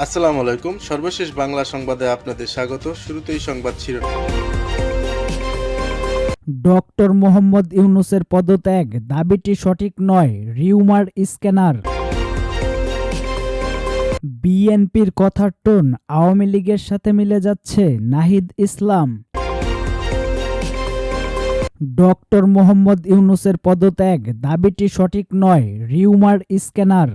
আসসালামু আলাইকুম। সর্বশেষ বাংলা সংবাদে আপনাদের স্বাগত। শুরুতেই সংবাদ শিরোনাম। ডক্টর মোহাম্মদ ইউনূসের পদত্যাগ দাবিটি সঠিক নয়, রিউমার স্ক্যানার। বিএনপির কথার টোন আওয়ামী লীগের সাথে মিলে যাচ্ছে, নাহিদ ইসলাম। ডক্টর মোহাম্মদ ইউনূসের পদত্যাগ দাবিটি সঠিক নয়, রিউমার স্ক্যানার।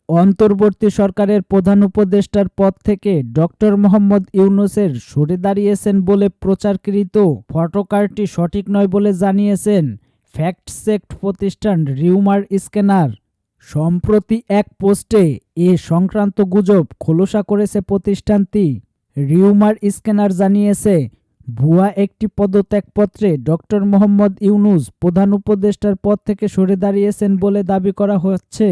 অন্তর্বর্তী সরকারের প্রধান উপদেষ্টার পদ থেকে ডক্টর মোহাম্মদ ইউনূসের সরে দাঁড়িয়েছেন বলে প্রচারকৃত ফটোকার্ডটি সঠিক নয় বলে জানিয়েছেন ফ্যাক্ট চেক প্রতিষ্ঠান রিউমার স্ক্যানার। সম্প্রতি এক পোস্টে এ সংক্রান্ত গুজব খোলসা করেছে প্রতিষ্ঠানটি। রিউমার স্ক্যানার জানিয়েছে, ভুয়া একটি পদত্যাগপত্রে ডক্টর মোহাম্মদ ইউনূস প্রধান উপদেষ্টার পদ থেকে সরে দাঁড়িয়েছেন বলে দাবি করা হচ্ছে।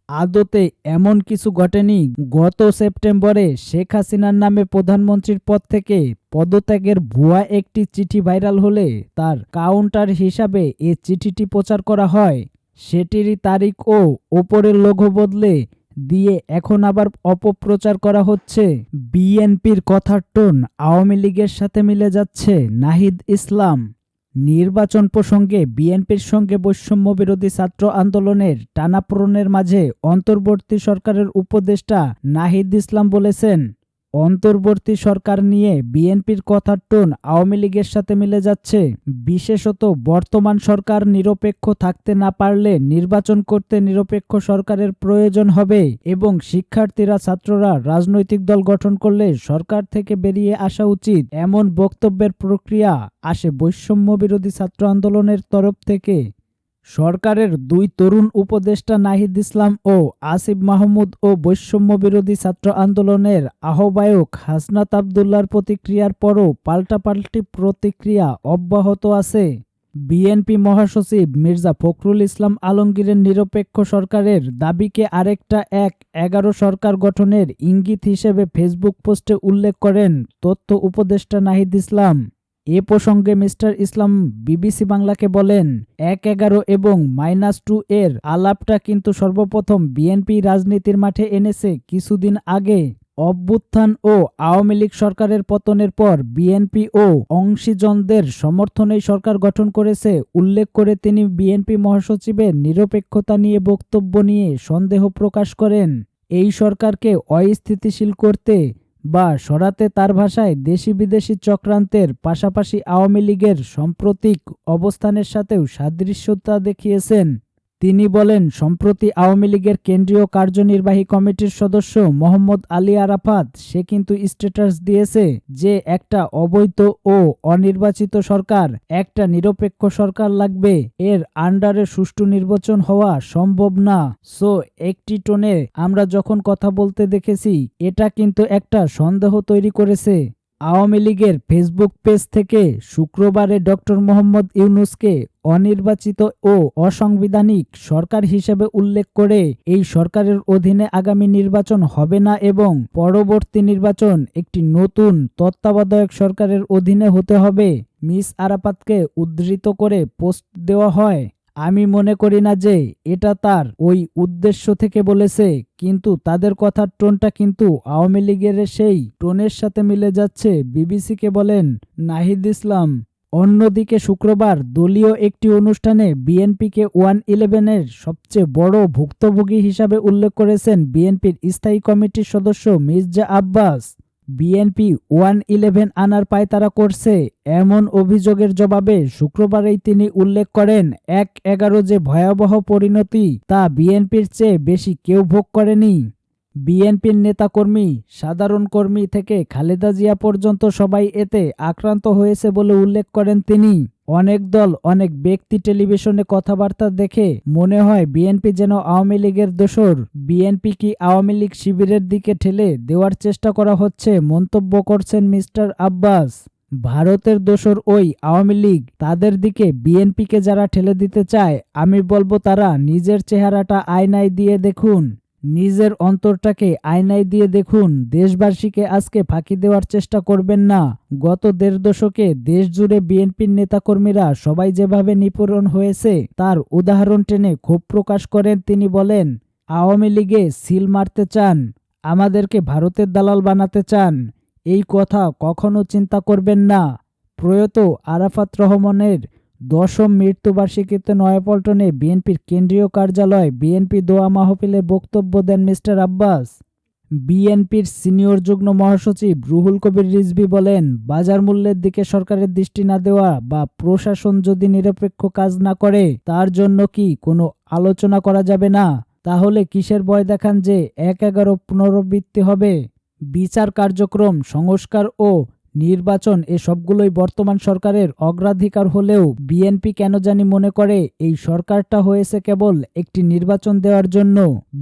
আদতে এমন কিছু ঘটেনি। গত সেপ্টেম্বরে শেখ হাসিনার নামে প্রধানমন্ত্রীর পদ থেকে পদত্যাগের ভুয়া একটি চিঠি ভাইরাল হলে তার কাউন্টার হিসাবে এ চিঠিটি প্রচার করা হয়। সেটিরই তারিখ ও ওপরের লোগো বদলে দিয়ে এখন আবার অপপ্রচার করা হচ্ছে। বিএনপির কথার টোন আওয়ামী লীগের সাথে মিলে যাচ্ছে, নাহিদ ইসলাম। নির্বাচন প্রসঙ্গে বিএনপির সঙ্গে বৈষম্য বিরোধী ছাত্র আন্দোলনের টানাপোড়েনের মাঝে অন্তর্বর্তী সরকারের উপদেষ্টা নাহিদ ইসলাম বলেছেন, অন্তর্বর্তী সরকার নিয়ে বিএনপির কথার টোন আওয়ামী লীগের সাথে মিলে যাচ্ছে। বিশেষত বর্তমান সরকার নিরপেক্ষ থাকতে না পারলে নির্বাচন করতে নিরপেক্ষ সরকারের প্রয়োজন হবে এবং শিক্ষার্থীরা ছাত্ররা রাজনৈতিক দল গঠন করলে সরকার থেকে বেরিয়ে আসা উচিত, এমন বক্তব্যের প্রক্রিয়া আসে বৈষম্য বিরোধী ছাত্র আন্দোলনের তরফ থেকে। সরকারের দুই তরুণ উপদেষ্টা নাহিদ ইসলাম ও আসিফ মাহমুদ ও বৈষম্য বিরোধী ছাত্র আন্দোলনের আহ্বায়ক হাসনাত আবদুল্লাহর প্রতিক্রিয়ার পরও পাল্টাপাল্টি প্রতিক্রিয়া অব্যাহত আছে। বিএনপি মহাসচিব মির্জা ফখরুল ইসলাম আলমগীরের নিরপেক্ষ সরকারের দাবিকে আরেকটা ১/১১ সরকার গঠনের ইঙ্গিত হিসেবে ফেসবুক পোস্টে উল্লেখ করেন তথ্য উপদেষ্টা নাহিদ ইসলাম। এ প্রসঙ্গে মিস্টার ইসলাম বিবিসি বাংলাকে বলেন, ১/১১ এবং -2 এর আলাপটা কিন্তু সর্বপ্রথম বিএনপি রাজনীতির মাঠে এনেছে কিছুদিন আগে। অভ্যুত্থান ও আওয়ামী লীগ সরকারের পতনের পর বিএনপি ও অংশীজনদের সমর্থনেই সরকার গঠন করেছে উল্লেখ করে তিনি বিএনপি মহাসচিবের নিরপেক্ষতা নিয়ে বক্তব্য নিয়ে সন্দেহ প্রকাশ করেন। এই সরকারকে অস্থিতিশীল করতে বা সরাতে তার ভাষায় দেশি বিদেশি চক্রান্তের পাশাপাশি আওয়ামী লীগের সাম্প্রতিক অবস্থানের সাথেও সাদৃশ্যতা দেখিয়েছেন। তিনি বলেন, সম্প্রতি আওয়ামী লীগের কেন্দ্রীয় কার্যনির্বাহী কমিটির সদস্য মোহাম্মদ আলী আরাফাত সে কিন্তু স্ট্যাটাস দিয়েছে যে একটা অবৈধ ও অনির্বাচিত সরকার, একটা নিরপেক্ষ সরকার লাগবে, এর আন্ডারে সুষ্ঠু নির্বাচন হওয়া সম্ভব না। সো একটি টোনে আমরা যখন কথা বলতে দেখেছি, এটা কিন্তু একটা সন্দেহ তৈরি করেছে। আওয়ামী লীগের ফেসবুক পেজ থেকে শুক্রবারে ডক্টর মোহাম্মদ ইউনূসকে অনির্বাচিত ও অসাংবিধানিক সরকার হিসেবে উল্লেখ করে এই সরকারের অধীনে আগামী নির্বাচন হবে না এবং পরবর্তী নির্বাচন একটি নতুন তত্ত্বাবধায়ক সরকারের অধীনে হতে হবে মিস আরাফাতকে উদ্ধৃত করে পোস্ট দেওয়া হয়। আমি মনে করি না যে এটা তার ওই উদ্দেশ্য থেকে বলেছে, কিন্তু তাদের কথার টোনটা কিন্তু আওয়ামী লীগের সেই টোনের সাথে মিলে যাচ্ছে, বিবিসিকে বলেন নাহিদ ইসলাম। অন্যদিকে শুক্রবার দলীয় একটি অনুষ্ঠানে বিএনপিকে 111-এর সবচেয়ে বড় ভুক্তভোগী হিসাবে উল্লেখ করেছেন বিএনপির স্থায়ী কমিটির সদস্য মির্জা আব্বাস। বিএনপি 111 আনার পায়তারা করছে এমন অভিযোগের জবাবে শুক্রবারেই তিনি উল্লেখ করেন, ১/১১ যে ভয়াবহ পরিণতি তা বিএনপির চেয়ে বেশি কেউ ভোগ করেনি। বিএনপির নেতাকর্মী, সাধারণ কর্মী থেকে খালেদা জিয়া পর্যন্ত সবাই এতে আক্রান্ত হয়েছে বলে উল্লেখ করেন তিনি। অনেক দল, অনেক ব্যক্তি টেলিভিশনে কথাবার্তা দেখে মনে হয় বিএনপি যেন আওয়ামী লীগের দোসর, বিএনপি কি আওয়ামী লীগ শিবিরের দিকে ঠেলে দেওয়ার চেষ্টা করা হচ্ছে, মন্তব্য করছেন মিস্টার আব্বাস। ভারতের দোসর ওই আওয়ামী লীগ, তাদের দিকে বিএনপিকে যারা ঠেলে দিতে চায়, আমি বলবো তারা নিজের চেহারাটা আয়নায় দিয়ে দেখুন, নিজের অন্তরটাকে আয়নায় দিয়ে দেখুন। দেশবাসীকে আজকে ফাঁকি দেওয়ার চেষ্টা করবেন না। গত ১.৫ দশকে দেশ জুড়ে বিএনপির নেতাকর্মীরা সবাই যেভাবে নিপীড়ন হয়েছে তার উদাহরণ টেনে ক্ষোভ প্রকাশ করেন তিনি। বলেন, আওয়ামী লীগে সিল মারতে চান, আমাদেরকে ভারতের দালাল বানাতে চান, এই কথা কখনো চিন্তা করবেন না। প্রয়াত আরাফাত রহমানের ১০ম মৃত্যুবার্ষিকীতে নয়াপল্টনে বিএনপির কেন্দ্রীয় কার্যালয় বিএনপি দোয়া মাহফিলে বক্তব্য দেন মিস্টার আব্বাস। বিএনপির সিনিয়র যুগ্ম মহাসচিব রুহুল কবির রিজভী বলেন, বাজার মূল্যের দিকে সরকারের দৃষ্টি না দেওয়া বা প্রশাসন যদি নিরপেক্ষ কাজ না করে তার জন্য কি কোনো আলোচনা করা যাবে না? তাহলে কিসের ভয় দেখান যে ১/১১ পুনরাবৃত্তি হবে? বিচার কার্যক্রম, সংস্কার ও নির্বাচন এ সবগুলোই বর্তমান সরকারের অগ্রাধিকার হলেও বিএনপি কেন জানি মনে করে এই সরকারটা হয়েছে কেবল একটি নির্বাচন দেওয়ার জন্য।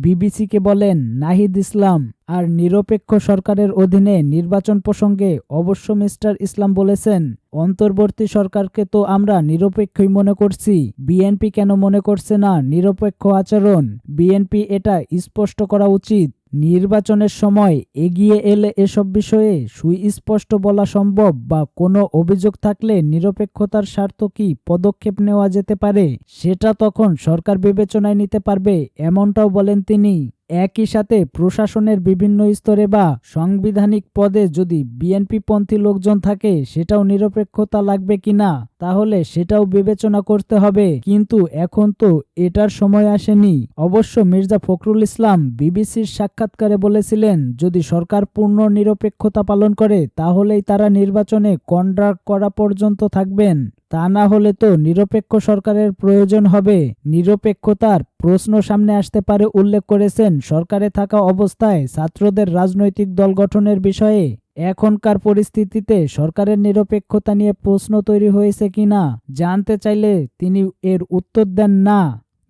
বিবিসিকে বলেন নাহিদ ইসলাম। আর নিরপেক্ষ সরকারের অধীনে নির্বাচন প্রসঙ্গে অবশ্য মিস্টার ইসলাম বলেছেন, অন্তর্বর্তী সরকারকে তো আমরা নিরপেক্ষই মনে করছি, বিএনপি কেন মনে করছে না নিরপেক্ষ আচরণ? বিএনপি এটা স্পষ্ট করা উচিত। নির্বাচনের সময় এগিয়ে এলে এসব বিষয়ে সুস্পষ্ট বলা সম্ভব বা কোনো অভিযোগ থাকলে নিরপেক্ষতার স্বার্থ কি পদক্ষেপ নেওয়া যেতে পারে সেটা তখন সরকার বিবেচনায় নিতে পারবে, এমনটাও বলেন তিনি। একই সাথে প্রশাসনের বিভিন্ন স্তরে বা সাংবিধানিক পদে যদি বিএনপিপন্থী লোকজন থাকে সেটাও নিরপেক্ষতা লাগবে কিনা তাহলে সেটাও বিবেচনা করতে হবে, কিন্তু এখন তো এটার সময় আসেনি। অবশ্য মির্জা ফখরুল ইসলাম বিবিসির সাক্ষাৎকারে বলেছিলেন, যদি সরকার পূর্ণ নিরপেক্ষতা পালন করে তাহলেই তারা নির্বাচনে কন্ডাক্ট করা পর্যন্ত থাকবেন, তা না হলে তো নিরপেক্ষ সরকারের প্রয়োজন হবে। নিরপেক্ষতার প্রশ্ন সামনে আসতে পারে উল্লেখ করেছেন, সরকারে থাকা অবস্থায় ছাত্রদের রাজনৈতিক দল গঠনের বিষয়ে এখনকার পরিস্থিতিতে সরকারের নিরপেক্ষতা নিয়ে প্রশ্ন তৈরি হয়েছে কিনা জানতে চাইলে তিনি এর উত্তর দেন না।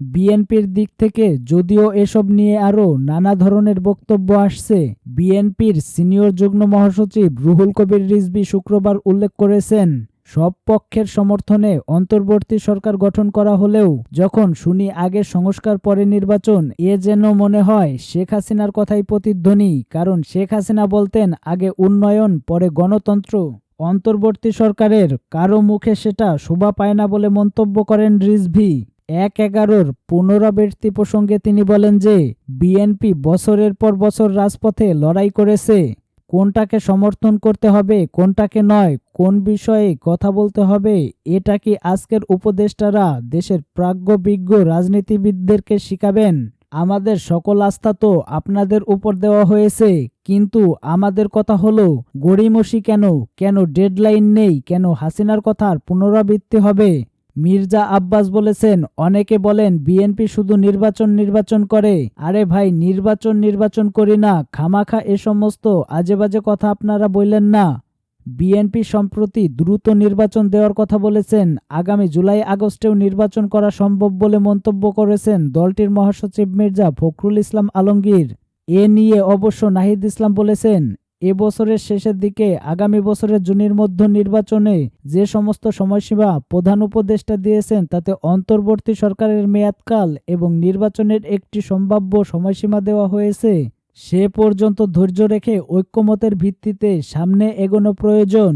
বিএনপির দিক থেকে যদিও এসব নিয়ে আরও নানা ধরনের বক্তব্য আসছে, বিএনপির সিনিয়র যুগ্ম মহাসচিব রুহুল কবির রিজভী শুক্রবার উল্লেখ করেছেন, সব পক্ষের সমর্থনে অন্তর্বর্তী সরকার গঠন করা হলেও যখন শুনি আগে সংস্কার পরে নির্বাচন, এ যেন মনে হয় শেখ হাসিনার কথাই প্রতিধ্বনি, কারণ শেখ হাসিনা বলতেন আগে উন্নয়ন পরে গণতন্ত্র। অন্তর্বর্তী সরকারের কারো মুখে সেটা শোভা পায় না বলে মন্তব্য করেন রিজভী। ১/১১ পুনরাবৃত্তি প্রসঙ্গে তিনি বলেন যে বিএনপি বছরের পর বছর রাজপথে লড়াই করেছে, কোনটাকে সমর্থন করতে হবে কোনটাকে নয়, কোন বিষয়ে কথা বলতে হবে এটা কি আজকের উপদেষ্টারা দেশের প্রাজ্ঞবিজ্ঞ রাজনীতিবিদদেরকে শিখাবেন? আমাদের সকল আস্থা তো আপনাদের উপর দেওয়া হয়েছে, কিন্তু আমাদের কথা হলো গড়িমসি কেন, কেন ডেডলাইন নেই, কেন হাসিনার কথার পুনরাবৃত্তি হবে? মির্জা আব্বাস বলেছেন, অনেকে বলেন বিএনপি শুধু নির্বাচন করে, আরে ভাই নির্বাচন করি না, খামাখা এ সমস্ত আজেবাজে কথা আপনারা বললেন না। বিএনপি সম্প্রতি দ্রুত নির্বাচন দেওয়ার কথা বলেছেন, আগামী জুলাই আগস্টেও নির্বাচন করা সম্ভব বলে মন্তব্য করেছেন দলটির মহাসচিব মির্জা ফখরুল ইসলাম আলমগীর। এ নিয়ে অবশ্য নাহিদ ইসলাম বলেছেন, এ বছরের শেষের দিকে আগামী বছরের জুনের মধ্যে নির্বাচনে যে সমস্ত সময়সীমা প্রধান উপদেষ্টা দিয়েছেন তাতে অন্তর্বর্তী সরকারের মেয়াদকাল এবং নির্বাচনের একটি সম্ভাব্য সময়সীমা দেওয়া হয়েছে, সে পর্যন্ত ধৈর্য রেখে ঐক্যমতের ভিত্তিতে সামনে এগোনো প্রয়োজন।